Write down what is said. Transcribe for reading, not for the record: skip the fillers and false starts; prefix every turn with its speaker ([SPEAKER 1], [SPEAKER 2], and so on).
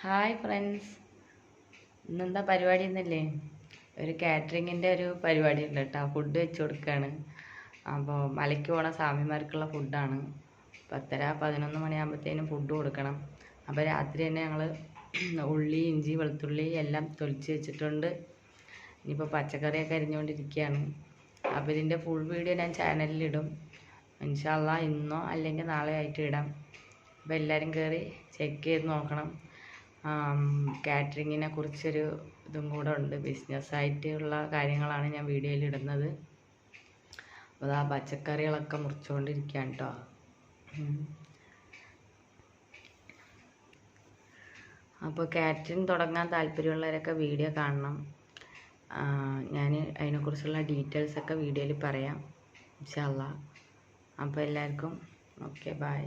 [SPEAKER 1] Hi friends, ഇന്നെന്താ പരിപാടി എന്നല്ലേ? ഒരു കാറ്ററിങ്ങിൻ്റെ ഒരു പരിപാടി ഉണ്ട് കേട്ടോ. ഫുഡ് വെച്ച് കൊടുക്കുകയാണ്. അപ്പോൾ മലയ്ക്ക് പോണ സ്വാമിമാർക്കുള്ള ഫുഡാണ്. 10:30-11 മണിയാകുമ്പോഴത്തേനും ഫുഡ് കൊടുക്കണം. അപ്പോൾ രാത്രി തന്നെ ഞങ്ങൾ ഉള്ളി, ഇഞ്ചി, വെളുത്തുള്ളി എല്ലാം തൊലിച്ച് വെച്ചിട്ടുണ്ട്. ഇനിയിപ്പോൾ പച്ചക്കറിയൊക്കെ അരിഞ്ഞുകൊണ്ടിരിക്കുകയാണ്. അപ്പോൾ ഇതിൻ്റെ ഫുൾ വീഡിയോ ഞാൻ ചാനലിലിടും. ഇൻഷാ അല്ലാഹ് ഇന്നോ അല്ലെങ്കിൽ നാളെ ആയിട്ട് ഇടാം. അപ്പോൾ എല്ലാവരും കയറി ചെക്ക് ചെയ്ത് നോക്കണം. കാറ്ററിങ്ങിനെ കുറിച്ചൊരു ഇതും കൂടെ ഉണ്ട്. ബിസിനസ്സായിട്ടുള്ള കാര്യങ്ങളാണ് ഞാൻ വീഡിയോയിൽ ഇടുന്നത്. അപ്പോൾ ആ പച്ചക്കറികളൊക്കെ മുറിച്ചുകൊണ്ടിരിക്കുകയാണ് കേട്ടോ. അപ്പോൾ കാറ്ററിങ് തുടങ്ങാൻ താല്പര്യമുള്ളവരൊക്കെ വീഡിയോ കാണണം. ഞാൻ അതിനെക്കുറിച്ചുള്ള ഡീറ്റെയിൽസൊക്കെ വീഡിയോയിൽ പറയാം ഇൻഷാ അല്ലാഹ്. അപ്പോൾ എല്ലാവർക്കും ഓക്കെ, ബൈ.